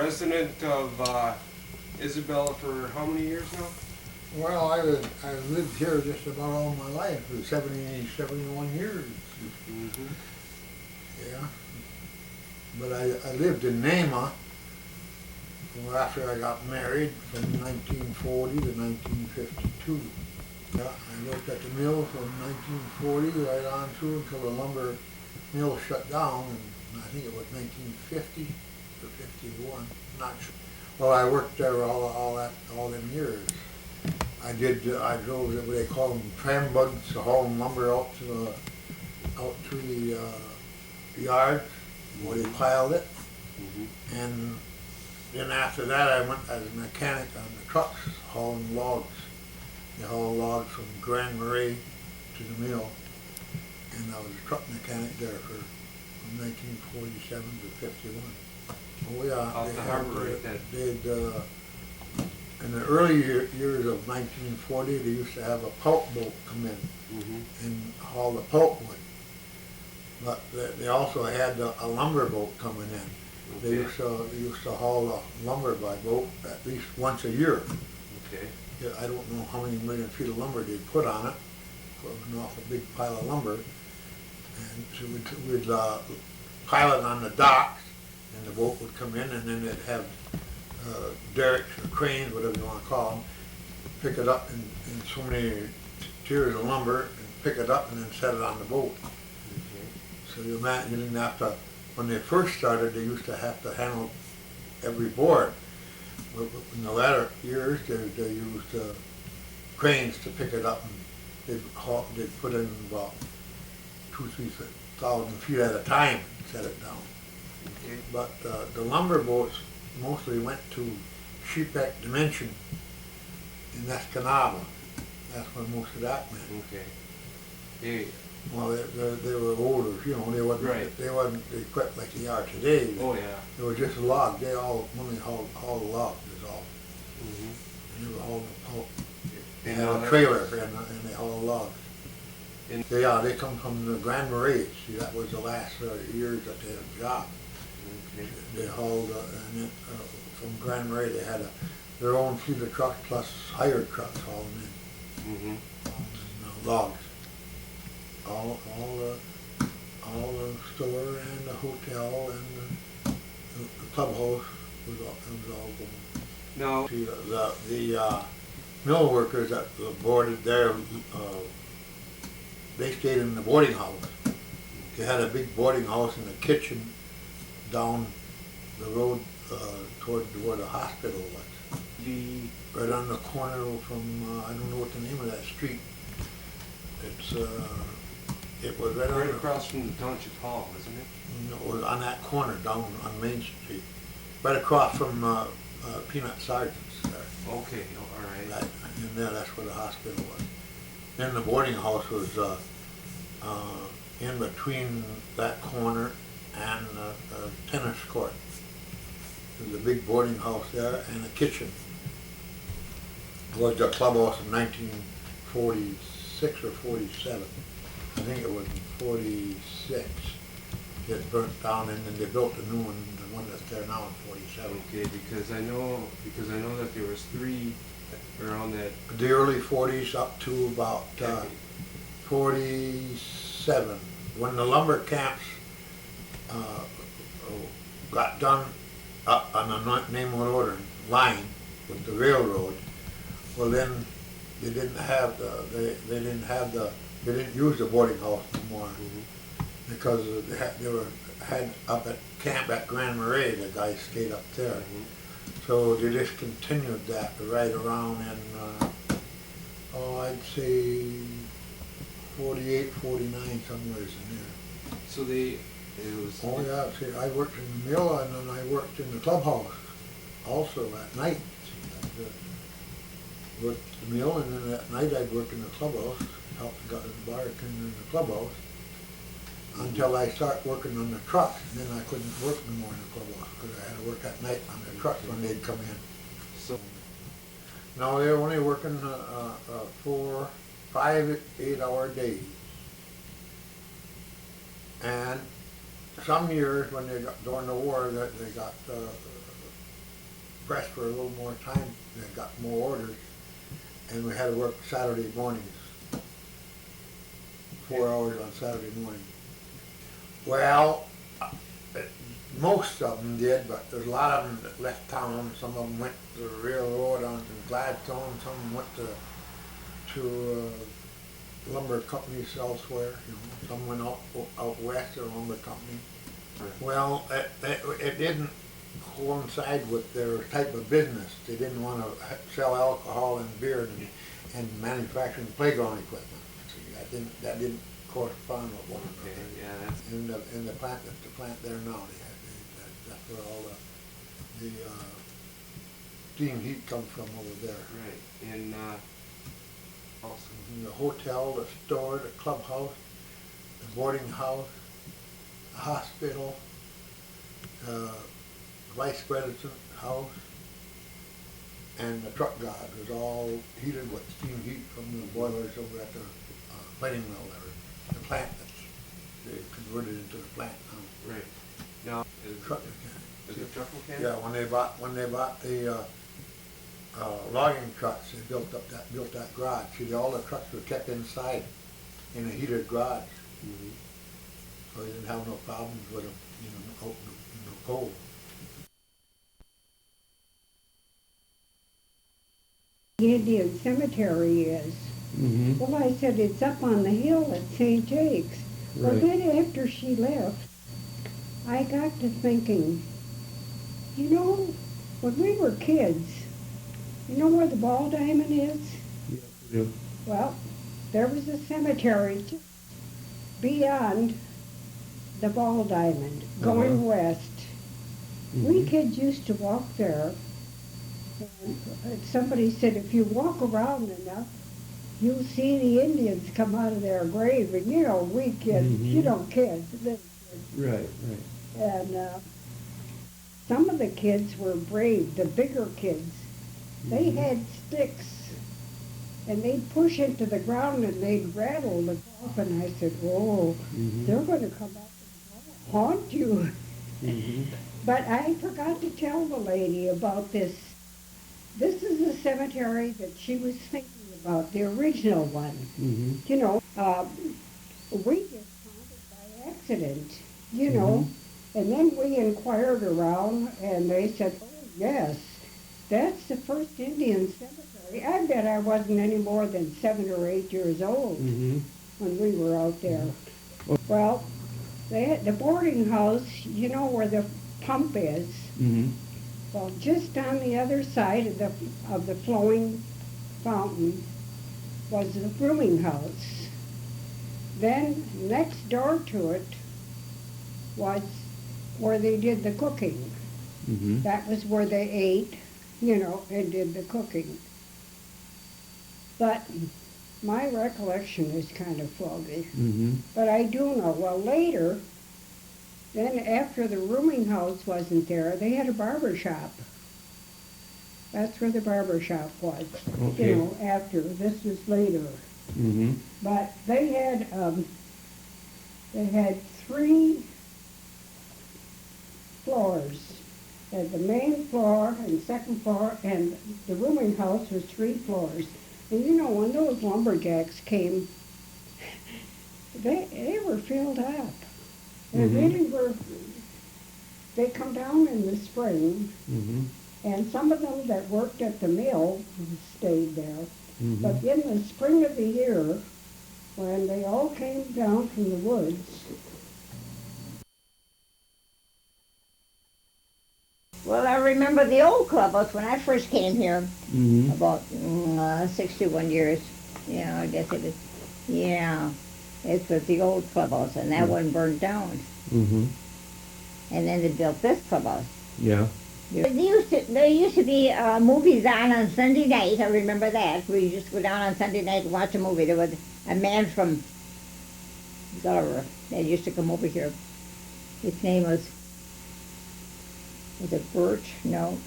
resident of Isabella for how many years now? Well, I lived here just about all my life, for 70, 71 years. Mm-hmm. Yeah. But I lived in Nahma after I got married from 1940 to 1952. Yeah, I worked at the mill from 1940 right on through until the lumber mill shut down, and I think it was 1950 or 51, not sure. Well, I worked there all them years. I drove what they call them tram bugs, hauling lumber out to the yard where they piled it. Mm-hmm. And then after that, I went as a mechanic on the trucks hauling logs. They haul logs from Grand Marais to the mill, and I was a truck mechanic there from 1947 to 51. Oh yeah, Off the harbor right then. In the early years of 1940, they used to have a pulp boat come in and haul the pulpwood. But they also had a lumber boat coming in. Okay. They used to haul the lumber by boat at least once a year. Okay. Yeah, I don't know how many million feet of lumber they'd put on it, putting off a big pile of lumber. And so we'd pile it on the docks, and the boat would come in, and then they'd have derricks or cranes, whatever you want to call them, pick it up in so many tiers of lumber, and pick it up and then set it on the boat. Okay. So you didn't have to, when they first started, they used to have to handle every board. But in the latter years, they used cranes to pick it up, and they'd put in about 2,000-3,000 feet at a time and set it down. Okay. But the lumber boats mostly went to Sheepwreck Dimension in Escanaba. That's where most of that went. Okay. Hey. Well, they were older, you know. They wasn't equipped like they are today. Oh yeah. They were just logs. They all only hauled the logs is all. Mm-hmm. They were hauling the pulp. They And had a trailer and they hauled logs. They come from the Grand Marais. See, that was the last years that they had a job. Okay. They hauled, from Grand Marais, they had their own fleet of trucks plus hired trucks hauling in. Mm-hmm. Logs. All the store and the hotel and the clubhouse was all going. Now, See, the mill workers that boarded there, they stayed in the boarding house. They had a big boarding house and a kitchen down the road toward where the hospital was. Right on the corner from, I don't know what the name of that street. It was right across from the Township Hall, isn't it? No, it was on that corner down on Main Street. Right across from Peanut Sergeant's there. Okay, all right. And there, that's where the hospital was. Then the boarding house was in between that corner and the tennis court. There was a big boarding house there and a kitchen. It was the clubhouse in 1946 or 47. I think it was in 46. It burnt down and then they built a new one, the one that's there now in 47. Okay, because I know that there was 3 around that. The early 40s up to about 47. When the lumber camps got done up on the Nahma Order line with the railroad, well then they didn't use the boarding house anymore because they had up at camp at Grand Marais. The guys stayed up there, so they just continued that right around in I'd say 48, 49, somewhere in there. So it was. Oh yeah, see, I worked in the mill and then I worked in the clubhouse also at night. I worked the mill and then at night I'd work in the clubhouse, helped the bartender in the clubhouse, until I started working on the trucks. And then I couldn't work no more in the clubhouse because I had to work at night on the trucks when they'd come in. So. No, they were only working 4, 5, 8-hour days. And some years when they got during the war, that they got pressed for a little more time, and I got more orders, and we had to work Saturday mornings. 4 hours on Saturday morning. Well, most of them did, but there's a lot of them that left town. Some of them went to the railroad on to Gladstone, some of them went to lumber companies elsewhere, you know. Some went out west to a lumber company. Right. Well, it didn't coincide with their type of business. They didn't want to sell alcohol and beer and manufacturing playground equipment. See, that didn't correspond with one another. Okay, yeah, that's, In the plant, that's the plant there now, that's where all the steam heat comes from over there. right, and, also, In the hotel, the store, the clubhouse, the boarding house, the hospital, vice president's house, and the truck garage was all heated with steam heat from the boilers over at the planing mill there. The plant they converted into the plant now. right, now, Truck is it truck mechanic? Yeah, when they bought the logging trucks, they built that garage. See, all the trucks were kept inside in a heated garage, Mhm. so they didn't have no problems with them, you know, out in the cold. The Indian cemetery is. Mm-hmm. Well, I said, it's up on the hill at St. Jake's. Well, Right. then after she left, I got to thinking, you know, when we were kids, you know where the Ball Diamond is? Yeah. Well, there was a cemetery just beyond the Ball Diamond, going west. We Mhm. kids used to walk there, and somebody said if you walk around enough, you'll see the Indians come out of their grave. And you know, we kids, you Mhm. know, kids, Right, right. and some of the kids were brave, the bigger kids. They Mhm. had sticks, and they'd push into the ground and they'd rattle the coffin. I said, oh, Mhm. they're going to come up and haunt you. Mhm. But I forgot to tell the lady about this. This is the cemetery that she was thinking about, the original one. Mhm. You know, we just found it by accident, you know. And then we inquired around, and they said, oh, yes, that's the first Indian cemetery. I bet I wasn't any more than 7 or 8 years old Mhm. when we were out there. Well, they had the boarding house, you know where the pump is. Mhm. Well, just on the other side of the flowing fountain was the rooming house. Then next door to it was where they did the cooking. Mhm. That was where they ate, you know, and did the cooking. But my recollection is kind of foggy. Mhm. But I do know, well, later, then after the rooming house wasn't there, they had a barber shop. That's where the barber shop was, Okay. you know, after. This was later. Mhm. But they had 3 floors. They had the main floor and second floor, and the rooming house was 3 floors. And you know, when those lumberjacks came, they were filled up. They Mhm. really were. They come down in the spring, Mhm. and some of them that worked at the mill stayed there. Mhm. But in the spring of the year, when they all came down from the woods. Well, I remember the old clubhouse when I first came here, Mhm. about 61 years. Yeah, I guess it is. Yeah, it was the old clubhouse, and that one burned down. Mhm. And then they built this clubhouse. Yeah. There used to be movies on Sunday night. I remember that. We used to go down on Sunday night and watch a movie. There was a man from Gulliver that used to come over here. His name was it Birch? No.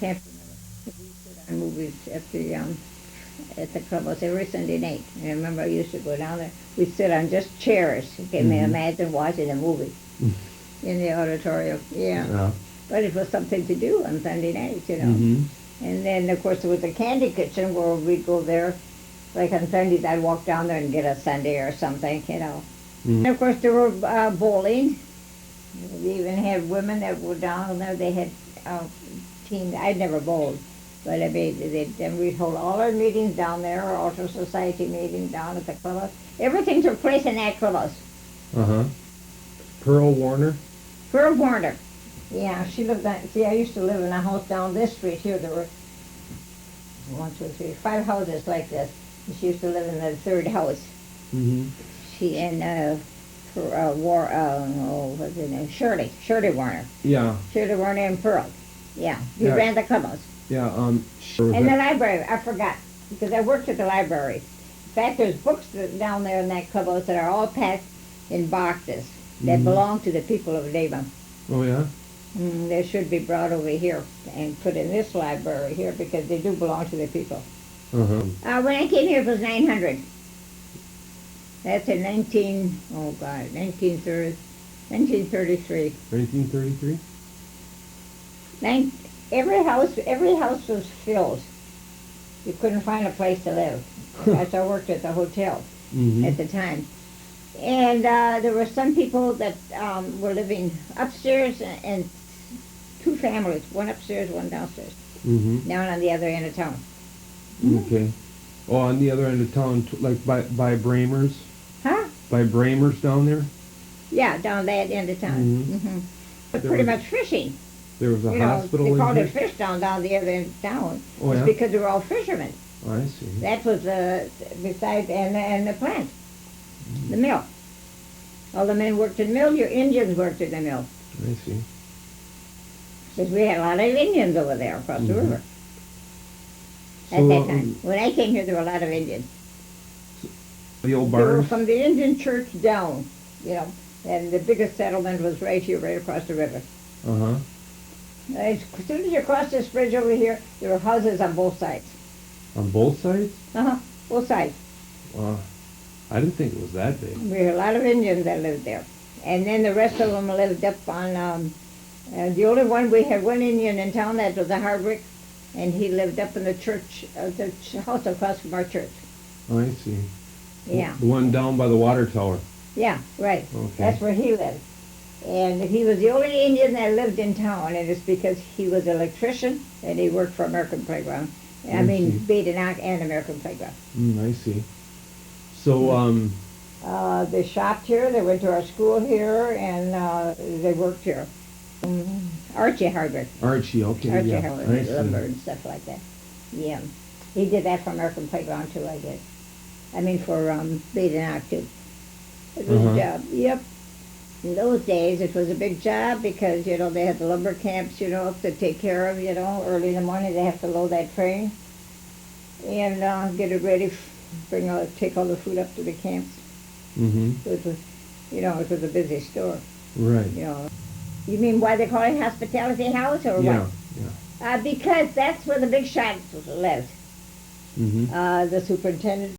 Can't remember. We used to go on movies at the clubhouse every Sunday night. I remember I used to go down there. We'd sit on just chairs. You can Mhm. imagine watching a movie in the auditorium. Yeah. Yeah. but it was something to do on Sunday nights, you know. Mhm. And then, of course, there was a candy kitchen where we'd go there. Like on Sundays, I'd walk down there and get a sundae or something, you know. Mhm. And of course, there were bowling. We even had women that were down there. They had teams. I'd never bowled, but I mean, and we'd hold all our meetings down there, our Altar Society meetings down at the clubhouse. Everything took place in that clubhouse. Uh-huh. Pearl Warner? Pearl Warner. Yeah, she lived on, see, I used to live in a house down this street here. There were 5 houses like this. And she used to live in the third house. Mm-hmm. She and what's her name? Shirley Warner. Yeah, Shirley Warner and Pearl. Yeah, he Yeah. ran the clubhouse. yeah, sure. And the library, I forgot, because I worked at the library. In fact, there's books down there in that clubhouse that are all packed in boxes that Mhm. belong to the people of Nahma. Oh, yeah? They should be brought over here and put in this library here because they do belong to the people. Uh-huh. When I came here, it was 900. That's in 1933. 1933? Every house was filled. You couldn't find a place to live. As I worked at the hotel Mm-hmm. at the time. And there were some people that were living upstairs and 2 families, one upstairs, one downstairs, Mm-hmm. down on the other end of town. Okay. Oh, on the other end of town, like by Bramers? Huh? By Bramers down there? Yeah, down that end of town. Mhm. But There pretty was- much fishing. There was a You know, hospital they in called here? it fish down the other end of town. Oh, It's yeah? because they were all fishermen. Oh, I see. That was besides, and the plant, the mill. All the men worked in the mill, your Indians worked in the mill. I see. Because we had a lot of Indians over there across the Mhm. river at So, that time. When I came here, there were a lot of Indians. the old They were barns? from the Indian church down, you know, and the biggest settlement was right here, right across the river. Uh-huh. As soon as you cross this bridge over here, there were houses on both sides. On both sides? Both sides. I didn't think it was that big. We had a lot of Indians that lived there. And then the rest of them lived up on, the only one, we had one Indian in town that was a Hardwick, and he lived up in the church, the house across from our church. Oh, I see. Yeah, The one down by the water tower. yeah, right. Okay. That's where he lived. And he was the only Indian that lived in town, and it's because he was an electrician, and he worked for American Playground. I mean, see. Badenoch and American Playground. I see. So, They shopped here, they went to our school here, and they worked here. Archie Hardwick. Archie, okay, Archie yeah. Hardwick, I see. lumber and stuff like that. Yeah. He did that for American Playground too, I guess. I mean, for Badenoch too. It was a job, yep. In those days, it was a big job because, you know, they had the lumber camps, you know, to take care of, you know. Early in the morning, they have to load that train and get it ready, take all the food up to the camps. Mm-hmm. So it was, you know, it was a busy store, Right. you know. You mean why they call it Hospitality House or Yeah, what? yeah. Because that's where the big shots lived. Mm-hmm. The superintendent